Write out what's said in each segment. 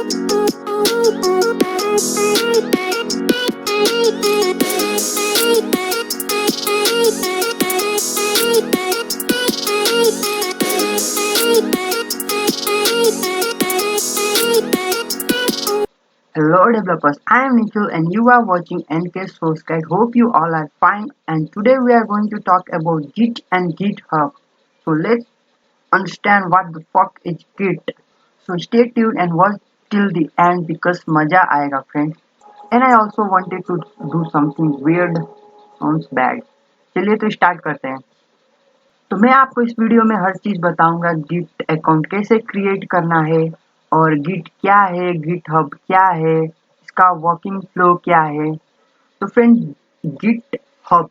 Hello developers, I am Nikhil and you are watching NK Source Guide. Hope you all are fine, and today we are going to talk about Git and GitHub. So let's understand what the fuck is Git. So stay tuned and watch till the end because maja aayega friends. And I also wanted to do something weird, sounds bad. चलिए तो start करते हैं। तो मैं आपको इस video में हर चीज बताऊंगा, गिट अकाउंट कैसे क्रिएट करना है और गिट क्या है, गिट हब क्या है, इसका वर्किंग फ्लो क्या है। तो फ्रेंड, गिट हब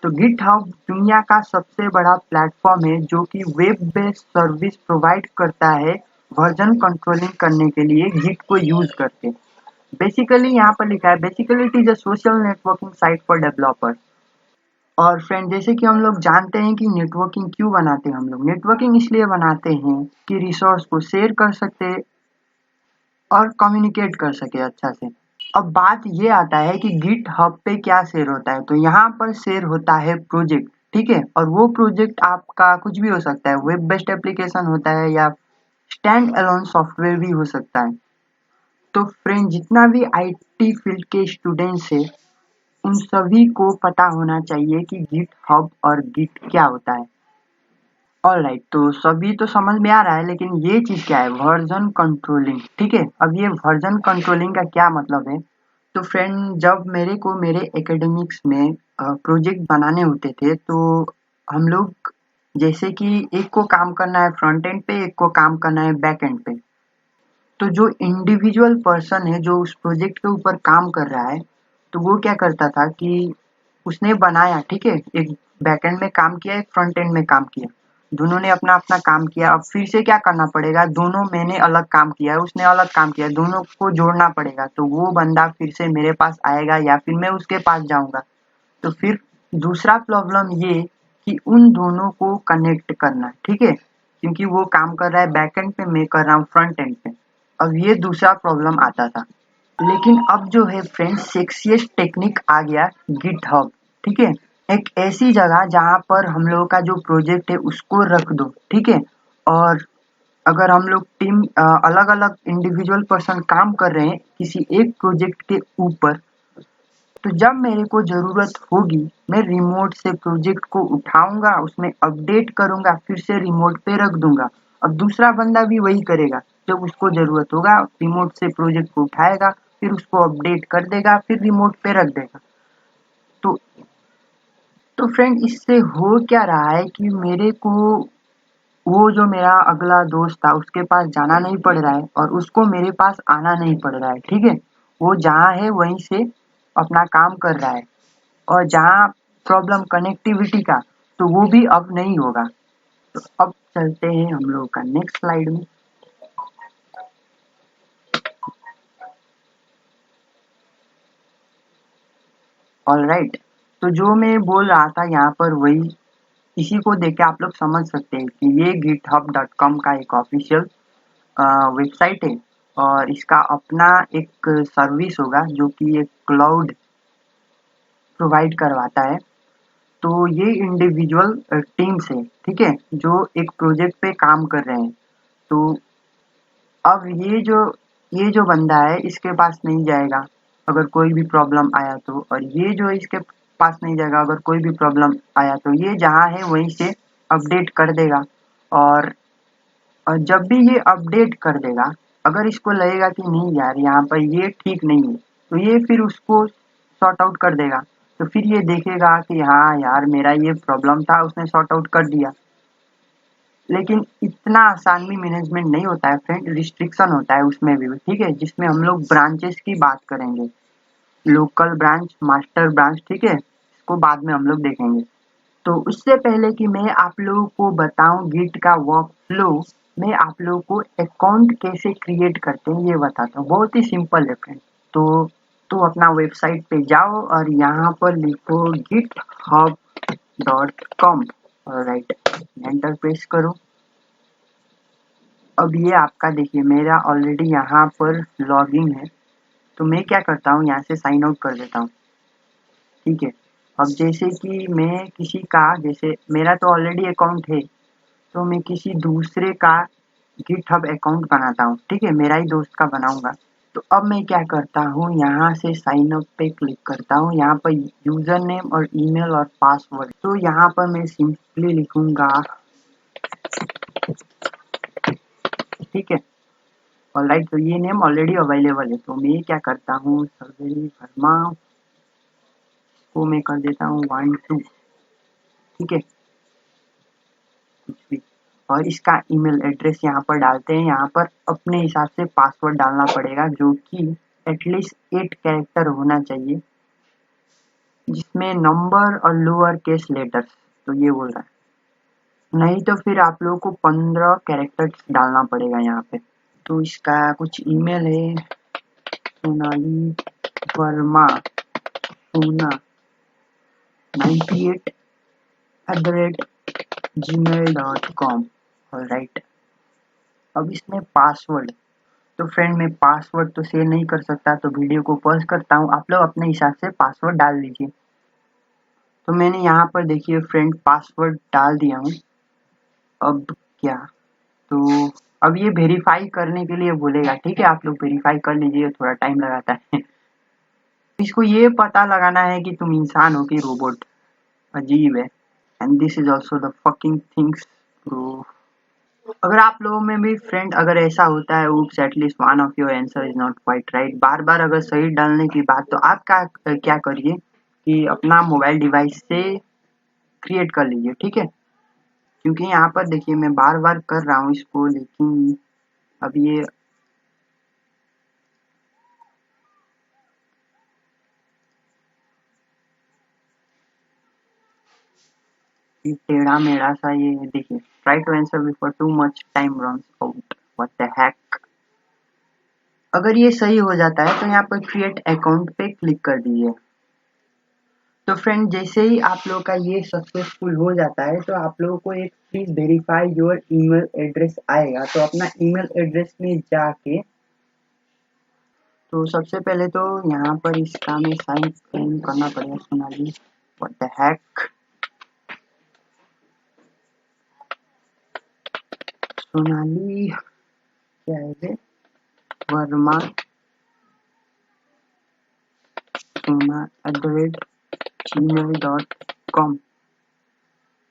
तो गिट हब दुनिया का सबसे बड़ा प्लेटफॉर्म है जो कि वेब बेस्ड सर्विस प्रोवाइड करता है वर्जन कंट्रोलिंग करने के लिए गिट को यूज करके। बेसिकली यहाँ पर लिखा है, basically it is a social networking site for developers. और फ्रेंड, जैसे कि हम लोग जानते हैं कि नेटवर्किंग क्यों बनाते हैं, हम लोग नेटवर्किंग इसलिए बनाते हैं कि रिसोर्स को शेयर कर सकते और कम्युनिकेट कर सके अच्छा से। अब बात ये आता है कि गिट हब पे क्या शेयर होता है। तो यहाँ पर शेयर होता है प्रोजेक्ट, ठीक है। और वो प्रोजेक्ट आपका कुछ भी हो सकता है, वेब बेस्ड एप्लीकेशन होता है या स्टैंड अलोन सॉफ्टवेयर भी हो सकता है। तो फ्रेंड, जितना भी आईटी फील्ड के स्टूडेंट्स है उन सभी को पता होना चाहिए कि गिट हब और गिट क्या होता है। ऑलराइट, तो सभी तो समझ में आ रहा है, लेकिन ये चीज क्या है, वर्जन कंट्रोलिंग, ठीक है। अब ये वर्जन कंट्रोलिंग का क्या मतलब है। तो फ्रेंड, जब मेरे को मेरे एकेडमिक्स में प्रोजेक्ट बनाने होते थे तो हम लोग, जैसे कि एक को काम करना है फ्रंट एंड पे, एक को काम करना है बैक एंड पे। तो जो इंडिविजुअल पर्सन है जो उस प्रोजेक्ट के ऊपर काम कर रहा है, तो वो क्या करता था कि उसने बनाया, ठीक है, एक बैकएंड में काम किया, एक फ्रंट एंड में काम किया, दोनों ने अपना अपना काम किया। अब फिर से क्या करना पड़ेगा, दोनों, मैंने अलग काम किया है, उसने अलग काम किया है, दोनों को जोड़ना पड़ेगा। तो वो बंदा फिर से मेरे पास आएगा या फिर मैं उसके पास जाऊंगा। तो फिर दूसरा प्रॉब्लम ये कि उन दोनों को कनेक्ट करना, ठीक है, क्योंकि वो काम कर रहा है बैकएंड पे, मैं कर रहा हूँ फ्रंट एंड पे। अब ये दूसरा प्रॉब्लम आता था। लेकिन अब जो है फ्रेंड्स, सेक्सियस्ट टेक्निक आ गया, गिटहब, ठीक है। एक ऐसी जगह जहाँ पर हम लोगों का जो प्रोजेक्ट है उसको रख दो, ठीक है। और अगर हम लोग टीम अलग अलग इंडिविजुअल पर्सन काम कर रहे हैं किसी एक प्रोजेक्ट के ऊपर, तो जब मेरे को जरूरत होगी मैं रिमोट से प्रोजेक्ट को उठाऊंगा, उसमें अपडेट करूंगा, फिर से रिमोट पे रख दूंगा। अब दूसरा बंदा भी वही करेगा, जब उसको जरूरत होगा रिमोट से प्रोजेक्ट को उठाएगा, फिर उसको अपडेट कर देगा, फिर रिमोट पे रख देगा। तो फ्रेंड, इससे हो क्या रहा है कि मेरे को वो जो मेरा अगला दोस्त था उसके पास जाना नहीं पड़ रहा है और उसको मेरे पास आना नहीं पड़ रहा है, ठीक है। वो जहाँ है वहीं से अपना काम कर रहा है। और जहाँ प्रॉब्लम कनेक्टिविटी का, तो वो भी अब नहीं होगा। तो अब चलते हैं हम लोग का नेक्स्ट स्लाइड में। ऑलराइट, तो जो मैं बोल रहा था यहाँ पर वही, इसी को देख के आप लोग समझ सकते हैं कि ये github.com का एक ऑफिशियल वेबसाइट है और इसका अपना एक सर्विस होगा जो कि एक क्लाउड प्रोवाइड करवाता है। तो ये इंडिविजुअल टीम्स है, ठीक है, जो एक प्रोजेक्ट पे काम कर रहे हैं। तो अब ये जो बंदा है इसके पास नहीं जाएगा अगर कोई भी प्रॉब्लम आया तो, और ये जो इसके पास नहीं जाएगा अगर कोई भी प्रॉब्लम आया तो, ये जहाँ है वहीं से अपडेट कर देगा। और जब भी ये अपडेट कर देगा, अगर इसको लगेगा कि नहीं यार यहाँ पर ये ठीक नहीं है, तो ये फिर उसको सॉर्ट आउट कर देगा। तो फिर ये देखेगा कि हाँ यार मेरा ये प्रॉब्लम था, उसने सॉर्ट आउट कर दिया। लेकिन इतना आसान भी मैनेजमेंट नहीं होता है फ्रेंड, रिस्ट्रिक्शन होता है उसमें भी, ठीक है, जिसमें हम लोग ब्रांचेस की बात करेंगे, लोकल ब्रांच, मास्टर ब्रांच, ठीक है, इसको बाद में हम लोग देखेंगे। तो उससे पहले कि मैं आप लोगों को बताऊं गिट का वर्क फ्लो, मैं आप लोगों को अकाउंट कैसे क्रिएट करते हैं ये बताता हूँ। बहुत ही सिंपल है फ्रेंड। तो अपना वेबसाइट पे जाओ और यहाँ पर लिखो github.com। राइट, एंटर प्रेस करो। अब ये आपका देखिए मेरा ऑलरेडी यहाँ पर लॉगिन है, तो मैं क्या करता हूँ यहाँ से साइन आउट कर देता हूँ। ठीक है, अब जैसे कि मैं किसी का, जैसे मेरा तो ऑलरेडी अकाउंट है, तो मैं किसी दूसरे का गिटहब अकाउंट बनाता हूँ। ठीक है, मेरा ही दोस्त का बनाऊंगा। तो अब मैं क्या करता हूँ, यहाँ से साइन अप पे क्लिक करता हूँ, यहाँ पर यूजर नेम और ईमेल और पासवर्ड। तो यहाँ पर मैं सिंपली लिखूंगा, ठीक है, ऑलराइट। तो ये नेम ऑलरेडी अवेलेबल है, तो मैं क्या करता हूँ, सर्वेरी वर्मा को मैं कर देता हूँ 1 2। ठीक है, कुछ भी, और इसका ईमेल एड्रेस यहाँ पर डालते हैं। यहाँ पर अपने हिसाब से पासवर्ड डालना पड़ेगा, जो कि एटलीस्ट 8 कैरेक्टर होना चाहिए, जिसमें नंबर और लोअर केस लेटर्स। तो ये बोल रहा है, नहीं तो फिर आप लोगों को 15 कैरेक्टर्स डालना पड़ेगा यहाँ पे। तो इसका कुछ ईमेल है, सोनाली वर्मा सोना 98@gmail.com। ऑलराइट, अब इसमें पासवर्ड, तो फ्रेंड मैं पासवर्ड तो शेयर नहीं कर सकता, तो वीडियो को पॉज करता हूँ। आप लोग अपने हिसाब से पासवर्ड डाल दीजिए। तो मैंने यहाँ पर देखिए फ्रेंड पासवर्ड डाल दिया हूँ। अब क्या, तो अब ये वेरीफाई करने के लिए बोलेगा। ठीक है, आप लोग वेरीफाई कर लीजिए, थोड़ा टाइम लगाता है। इसको ये पता लगाना है कि तुम इंसान हो कि रोबोट। अजीब है। And this is also the fucking things bro. अगर आप लोगों में भी फ्रेंड अगर ऐसा होता है, oops at least one of your answer is not quite right, बार बार अगर सही डालने की बात, तो आप क्या करिए कि अपना मोबाइल डिवाइस से क्रिएट कर लीजिए। ठीक है, क्योंकि यहाँ पर देखिए मैं बार बार कर रहा हूँ इसको, लेकिन अब ये टेढ़ा मेढ़ा सा, ये देखिए try to answer before too much time runs out, what the heck. अगर ये सही हो जाता है तो यहाँ पर क्रिएट अकाउंट पे क्लिक कर दीजिए। तो फ्रेंड जैसे ही आप लोग का ये सक्सेसफुल हो जाता है, तो आप लोगों को एक please verify your email address आएगा। तो अपना ईमेल एड्रेस में जाके, तो सबसे पहले तो यहाँ पर इसका में साइन इन करना पड़ेगा, Sonali what the hack, Sonali क्या है, वर्मा सोना @gmail.com।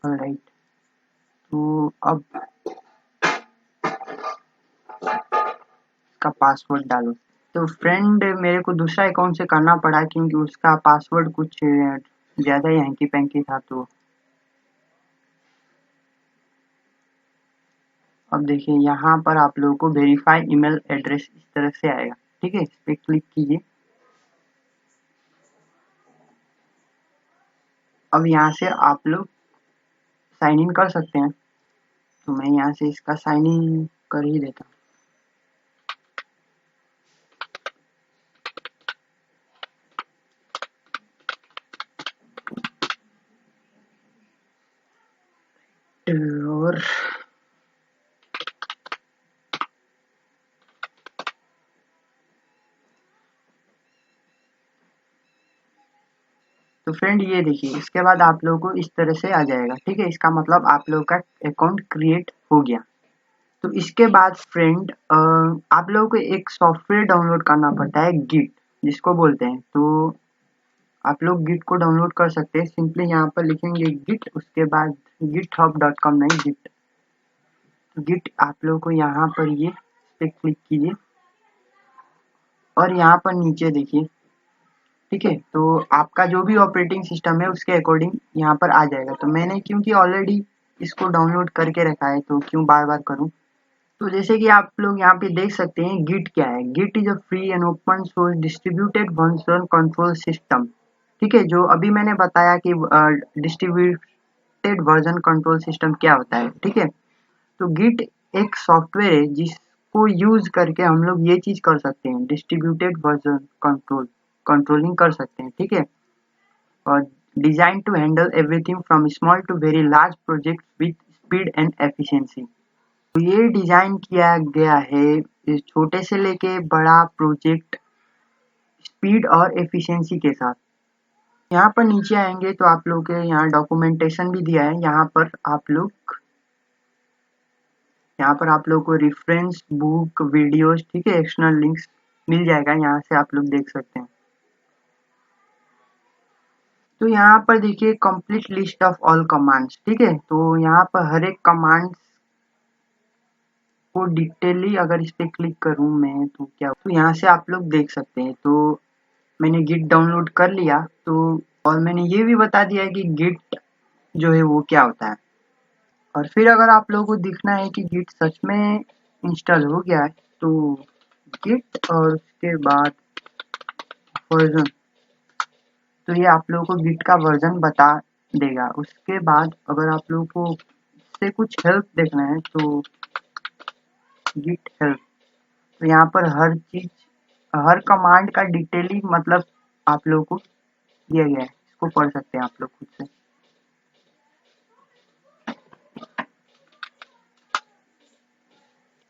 राइट, तो अब इसका पासवर्ड डालो। तो फ्रेंड मेरे को दूसरा अकाउंट से करना पड़ा, क्योंकि उसका पासवर्ड कुछ ज़्यादा ही हैंकी पैंकी था। तो अब देखिए यहाँ पर आप लोगों को वेरीफाई ईमेल एड्रेस इस तरह से आएगा। ठीक है, इस पर क्लिक कीजिए। अब यहाँ से आप लोग साइन इन कर सकते हैं। तो मैं यहाँ से इसका साइन इन कर ही देता हूँ। और तो फ्रेंड ये देखिए, इसके बाद आप लोगों को इस तरह से आ जाएगा। ठीक है, इसका मतलब आप लोगों का अकाउंट क्रिएट हो गया। तो इसके बाद फ्रेंड आप लोगों को एक सॉफ्टवेयर डाउनलोड करना पड़ता है, गिट जिसको बोलते हैं। तो आप लोग गिट को डाउनलोड कर सकते हैं, सिंपली यहाँ पर लिखेंगे गिट, उसके बाद github.com नहीं, गिट। तो गिट आप लोगों को यहाँ पर ये पे क्लिक कीजिए और यहाँ पर नीचे देखिए। ठीक है, तो आपका जो भी ऑपरेटिंग सिस्टम है उसके अकॉर्डिंग यहाँ पर आ जाएगा। तो मैंने क्योंकि ऑलरेडी इसको डाउनलोड करके रखा है, तो क्यों बार बार करूँ। तो जैसे कि आप लोग यहाँ पे देख सकते हैं, गिट क्या है। Git is a free and open source distributed version control system. ठीक है, जो अभी मैंने बताया कि डिस्ट्रीब्यूटेड वर्जन कंट्रोल सिस्टम क्या होता है। ठीक है, तो गिट एक सॉफ्टवेयर है जिसको यूज करके हम लोग ये चीज कर सकते हैं, डिस्ट्रीब्यूटेड वर्जन कंट्रोलिंग कर सकते हैं। ठीक है, और design to handle everything from small to very large project with speed and efficiency. तो ये डिजाइन किया गया है इस छोटे से लेके बड़ा प्रोजेक्ट स्पीड और एफिशिएंसी के साथ। यहाँ पर नीचे आएंगे तो आप लोग के यहाँ डॉक्यूमेंटेशन भी दिया है। यहाँ पर आप लोग को रेफरेंस बुक वीडियोस, ठीक है, एक्सटर्नल लिंक्स मिल जाएगा, यहाँ से आप लोग देख सकते हैं। तो यहाँ पर देखिए complete list of all commands, ठीक है। तो यहाँ पर हर एक कमांड को डिटेली अगर इस पे क्लिक करूँ मैं तो क्या, तो यहाँ से आप लोग देख सकते हैं। तो मैंने गिट डाउनलोड कर लिया, तो और मैंने ये भी बता दिया है कि गिट जो है वो क्या होता है। और फिर अगर आप लोगों को दिखना है कि गिट सच में इंस्टॉल हो गया है, तो गिट और उसके बाद वर्जन, तो ये आप लोगों को गिट का वर्जन बता देगा। उसके बाद अगर आप लोगों को इससे कुछ हेल्प देखना है तो गिट हेल्प, तो यहाँ पर हर चीज, हर कमांड का डिटेली मतलब आप लोगों को दिया गया है, इसको पढ़ सकते हैं आप लोग खुद से।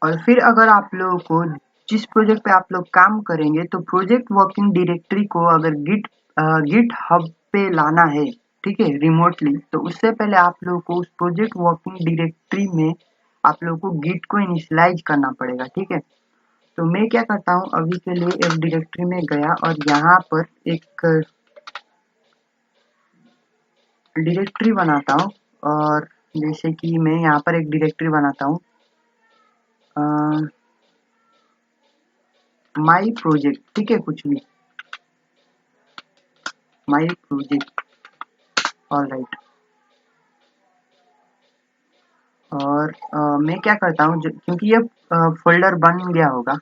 और फिर अगर आप लोगों को जिस प्रोजेक्ट पे आप लोग काम करेंगे, तो प्रोजेक्ट वर्किंग डायरेक्टरी को अगर गिट हब पे लाना है, ठीक है, रिमोटली, तो उससे पहले आप लोगों को उस प्रोजेक्ट वर्किंग डायरेक्टरी में आप लोगों को गिट को इनिशियलाइज करना पड़ेगा, ठीक है। तो मैं क्या करता हूँ, अभी के लिए एक डायरेक्टरी में गया और यहाँ पर एक डायरेक्टरी बनाता हूँ। और जैसे कि मैं यहाँ पर एक डायरेक्टरी बनाता हूँ, माई प्रोजेक्ट, ठीक है, कुछ भी, माई प्रोजेक्ट, ऑल राइट। और मैं क्या करता हूँ, क्योंकि ये फोल्डर बन गया होगा,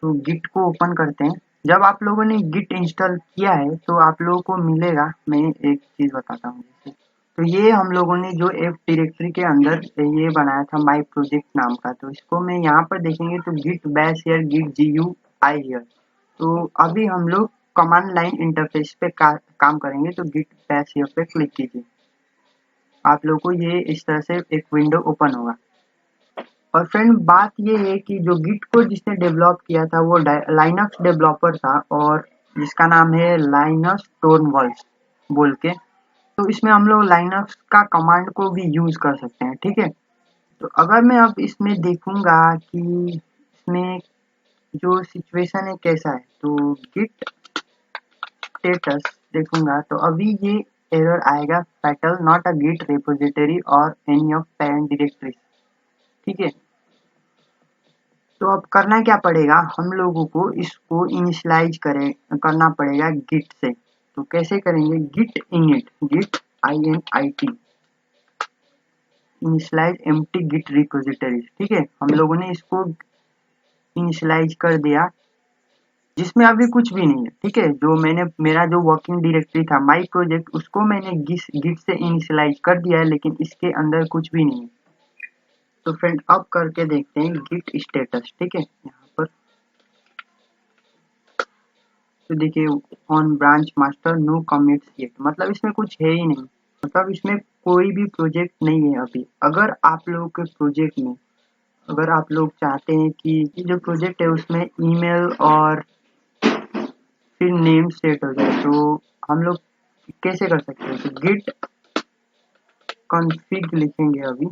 तो गिट को ओपन करते हैं। जब आप लोगों ने गिट इंस्टॉल किया है तो आप लोगों को मिलेगा, मैं एक चीज़ बताता हूँ जैसे, तो ये हम लोगों ने जो एक डायरेक्टरी के अंदर ये बनाया था माई प्रोजेक्ट नाम का, तो इसको मैं यहाँ पर देखेंगे तो Git bash here, Git GUI here. तो अभी हम लोग कमांड लाइन इंटरफेस पे काम करेंगे, तो गिट बैश हियर पे क्लिक कीजिए, आप लोग को ये इस तरह से एक विंडो ओपन होगा। और फ्रेंड बात ये है कि जो गिट को जिसने डेवलप किया था वो लाइनक्स डेवलपर था, और जिसका नाम है लाइनस टोरवल्ड्स बोल के। तो इसमें हम लोग लाइनक्स का कमांड को भी यूज कर सकते हैं, ठीक है। तो अगर मैं अब इसमें देखूंगा कि इसमें जो सिचुएशन है कैसा है, तो गिट स्टेटस देखूंगा तो अभी ये एरर आएगा, fatal not a Git repository और एनी ऑफ पेरेंट डायरेक्टरी, ठीक है। तो अब करना क्या पड़ेगा, हम लोगों को इसको इनिशियलाइज करना पड़ेगा गिट से। तो कैसे करेंगे, Git init, Git INIT, initialize empty Git repository, ठीक है। हम लोगों ने इसको इनिशियलाइज कर दिया, जिसमें अभी कुछ भी नहीं है, ठीक है। जो मैंने मेरा जो वर्किंग डायरेक्टरी था माई प्रोजेक्ट, उसको मैंने गिट से इनिशियलाइज कर दिया है, लेकिन इसके अंदर कुछ भी नहीं है। तो फ्रेंड अब करके देखते हैं गिट स्टेटस, ठीक है। यहाँ पर तो देखिए on branch master no commits yet, मतलब इसमें कुछ है ही नहीं, मतलब इसमें कोई भी प्रोजेक्ट नहीं है अभी। अगर आप लोगों के प्रोजेक्ट में, अगर आप लोग चाहते हैं कि जो प्रोजेक्ट है उसमें ईमेल और फिर नेम सेट हो जाए, तो हम लोग कैसे कर सकते हैं, तो गिट कॉन्फ़िग लिखेंगे अभी,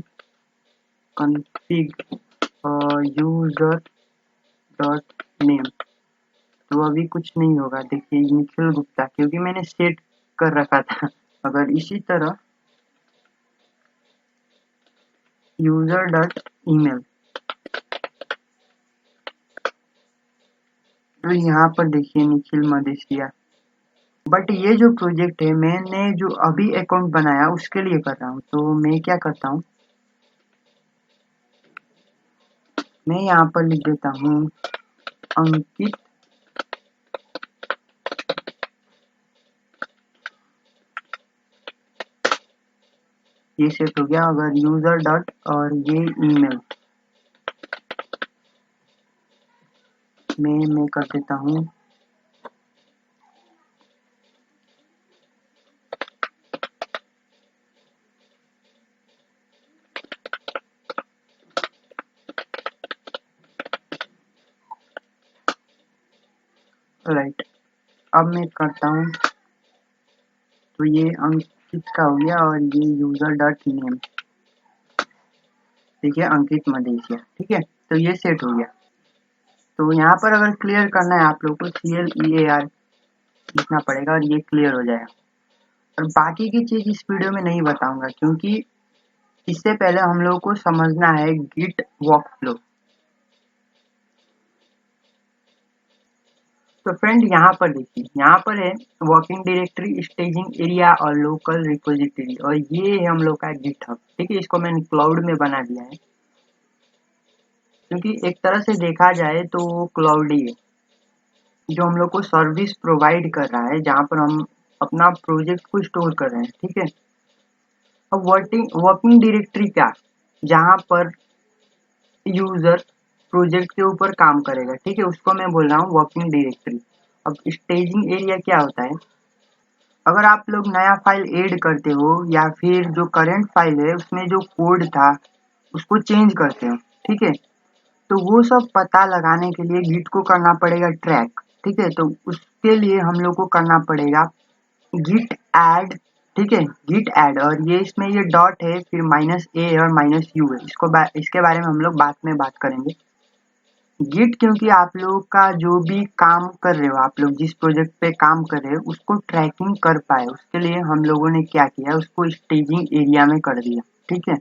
कॉन्फ़िग यूजर डॉट नेम। तो अभी कुछ नहीं होगा, देखिए निखिल गुप्ता, क्योंकि मैंने सेट कर रखा था। अगर इसी तरह यूजर डॉट ईमेल, तो यहाँ पर देखिए निखिल मदेशिया। बट ये जो प्रोजेक्ट है मैंने जो अभी अकाउंट बनाया उसके लिए कर रहा हूँ, तो मैं क्या करता हूँ, मैं यहाँ पर लिख देता हूँ अंकित, ये सेट हो गया। अगर यूजर डॉट और ये ईमेल मैं कर देता हूँ राइट, अब मैं करता हूँ। तो ये अंकित का हो गया और ये यूजर डॉट नेम, देखिए अंकित मदेशिया, ठीक है। तो ये सेट हो गया। तो यहाँ पर अगर क्लियर करना है आप लोग को CLEAR लिखना पड़ेगा और ये क्लियर हो जाएगा। और बाकी की चीज इस वीडियो में नहीं बताऊंगा, क्योंकि इससे पहले हम लोगों को समझना है गिट वर्कफ्लो। तो फ्रेंड यहाँ पर देखिए, यहाँ पर है वर्किंग डायरेक्टरी, स्टेजिंग एरिया और लोकल रिपोजिटरी, और ये है हम लोग का गिटहब, ठीक है। इसको मैंने क्लाउड में बना दिया है, क्योंकि एक तरह से देखा जाए तो वो क्लाउड ही है जो हम लोग को सर्विस प्रोवाइड कर रहा है, जहाँ पर हम अपना प्रोजेक्ट को स्टोर कर रहे हैं, ठीक है। अब वर्किंग डायरेक्टरी क्या, जहाँ पर यूजर प्रोजेक्ट के ऊपर काम करेगा, ठीक है, उसको मैं बोल रहा हूँ वर्किंग डायरेक्टरी। अब स्टेजिंग एरिया क्या होता है, अगर आप लोग नया फाइल ऐड करते हो या फिर जो करंट फाइल है उसमें जो कोड था उसको चेंज करते हो, ठीक है, तो वो सब पता लगाने के लिए गिट को करना पड़ेगा ट्रैक, ठीक है। तो उसके लिए हम लोग को करना पड़ेगा गिट ऐड, ठीक है, गिट ऐड, और ये इसमें ये डॉट है, फिर -a और -u है, इसके बारे में हम लोग बाद में बात करेंगे। गिट, क्योंकि आप लोग का जो भी काम कर रहे हो, आप लोग जिस प्रोजेक्ट पे काम कर रहे हो उसको ट्रैकिंग कर पाए, उसके लिए हम लोगों ने क्या किया, उसको स्टेजिंग एरिया में कर दिया, ठीक है।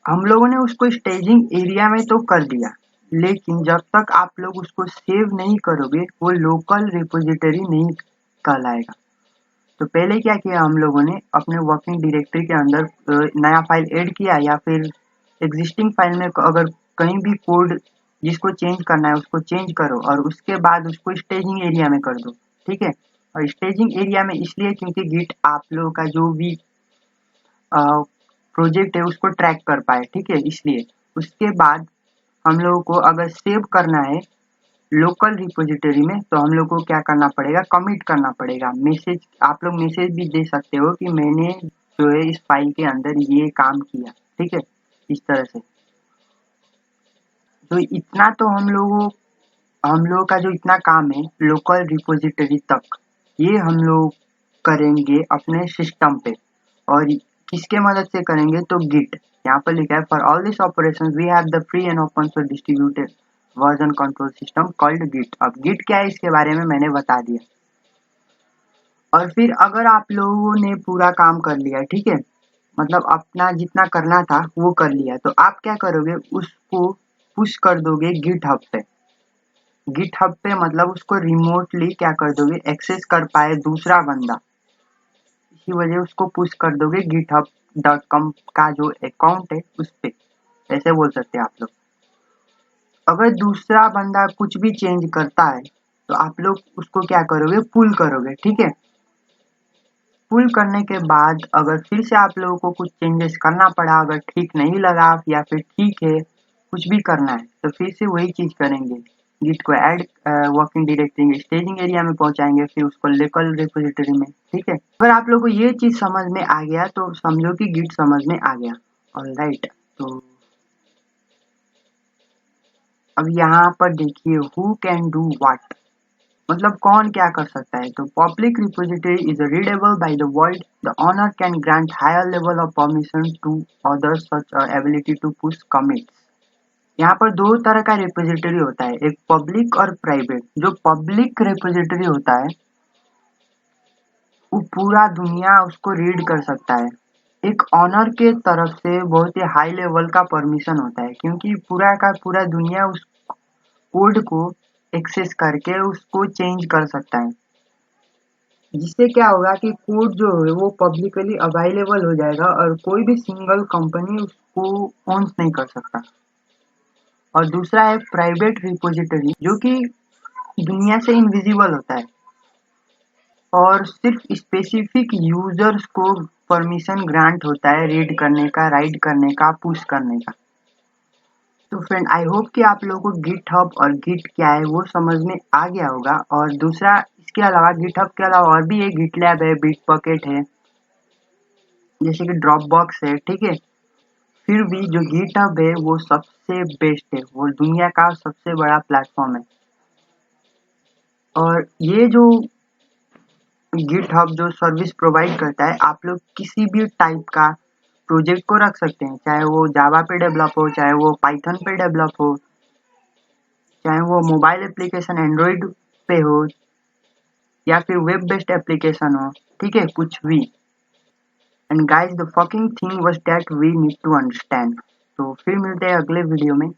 हम लोगों ने उसको स्टेजिंग एरिया में तो कर दिया, लेकिन जब तक आप लोग उसको सेव नहीं करोगे वो लोकल रिपोजिटरी नहीं कहलाएगा। तो पहले क्या किया हम लोगों ने, अपने वर्किंग डायरेक्टरी के अंदर नया फाइल ऐड किया, या फिर एग्जिस्टिंग फाइल में अगर कहीं भी कोड जिसको चेंज करना है उसको चेंज करो, और उसके बाद उसको स्टेजिंग एरिया में कर दो, ठीक है। और स्टेजिंग एरिया में इसलिए क्योंकि गिट आप लोगों का जो भी प्रोजेक्ट है उसको ट्रैक कर पाए, ठीक है, इसलिए। उसके बाद हम लोगों को अगर सेव करना है लोकल रिपोजिटरी में, तो हम लोग को क्या करना पड़ेगा, कमिट करना पड़ेगा मैसेज। आप लोग मैसेज भी दे सकते हो कि मैंने जो है इस फाइल के अंदर ये काम किया, ठीक है, इस तरह से। तो इतना तो हम लोगों का जो इतना काम है लोकल रिपोजिटरी तक, ये हम लोग करेंगे अपने सिस्टम पे। और किसके मदद से करेंगे, तो गिट, यहाँ पर लिखा है for all this operation we have the free and open source distributed version control system called Git. अब गिट क्या है इसके बारे में मैंने बता दिया। और फिर अगर आप लोगों ने पूरा काम कर लिया, ठीक है, मतलब अपना जितना करना था वो कर लिया, तो आप क्या करोगे, उसको पुश कर दोगे गिट हब पे। गिट हब पे मतलब उसको रिमोटली क्या कर दोगे, एक्सेस कर पाए दूसरा बंदा, इसी वजह उसको पुश कर दोगे github.com का जो अकाउंट है उस पे, ऐसे बोल सकते हैं आप लोग। अगर दूसरा बंदा कुछ भी चेंज करता है तो आप लोग उसको क्या करोगे, पुल करोगे, ठीक है। पुल करने के बाद अगर फिर से आप लोगों को कुछ चेंजेस करना पड़ा, अगर ठीक नहीं लगा या फिर ठीक है कुछ भी करना है, तो फिर से वही चीज करेंगे, गिट को add working directory staging area में पहुंचाएंगे, फिर उसको लोकल रिपोजिटरी में, ठीक है। अगर आप लोगों को ये चीज समझ में आ गया तो समझो कि गिट समझ में आ गया। ऑलराइट, तो अब यहाँ पर देखिए हु कैन डू व्हाट, मतलब कौन क्या कर सकता है। तो public repository is readable by the world, the owner can grant higher level of permission to others such ability to push commits. यहाँ पर दो तरह का रिपोजिटरी होता है, एक पब्लिक और प्राइवेट। जो पब्लिक रिपोजिटरी होता है वो पूरा दुनिया उसको रीड कर सकता है। एक ऑनर के तरफ से बहुत ही हाई लेवल का परमिशन होता है, क्योंकि पूरा का पूरा दुनिया उस कोड को एक्सेस करके उसको चेंज कर सकता है, जिससे क्या होगा कि कोड जो है वो पब्लिकली अवेलेबल हो जाएगा और कोई भी सिंगल कंपनी उसको ओन नहीं कर सकता। और दूसरा है प्राइवेट रिपोजिटरी, जो कि दुनिया से इनविजिबल होता है और सिर्फ स्पेसिफिक यूजर्स को परमिशन ग्रांट होता है रीड करने का, राइट करने का, पुश करने का। तो फ्रेंड आई होप कि आप लोगों को गिट हब और गिट क्या है वो समझ में आ गया होगा। और दूसरा इसके अलावा गिट हब के अलावा और भी है, गिट लैब है, बिट बकेट है, जैसे कि ड्रॉप बॉक्स है, ठीक है। फिर भी जो गिट हब है वो सबसे बेस्ट है, वो दुनिया का सबसे बड़ा प्लेटफॉर्म है। और ये जो गिटहब जो सर्विस प्रोवाइड करता है, आप लोग किसी भी टाइप का प्रोजेक्ट को रख सकते हैं, चाहे वो जावा पे डेवलप हो, चाहे वो पाइथन पे डेवलप हो, चाहे वो मोबाइल एप्लीकेशन एंड्रॉइड पे हो, या फिर वेब बेस्ड एप्लीकेशन हो, ठीक है, कुछ भी। And guys the fucking thing was that we need to understand. तो फिर मिलते हैं अगले वीडियो में।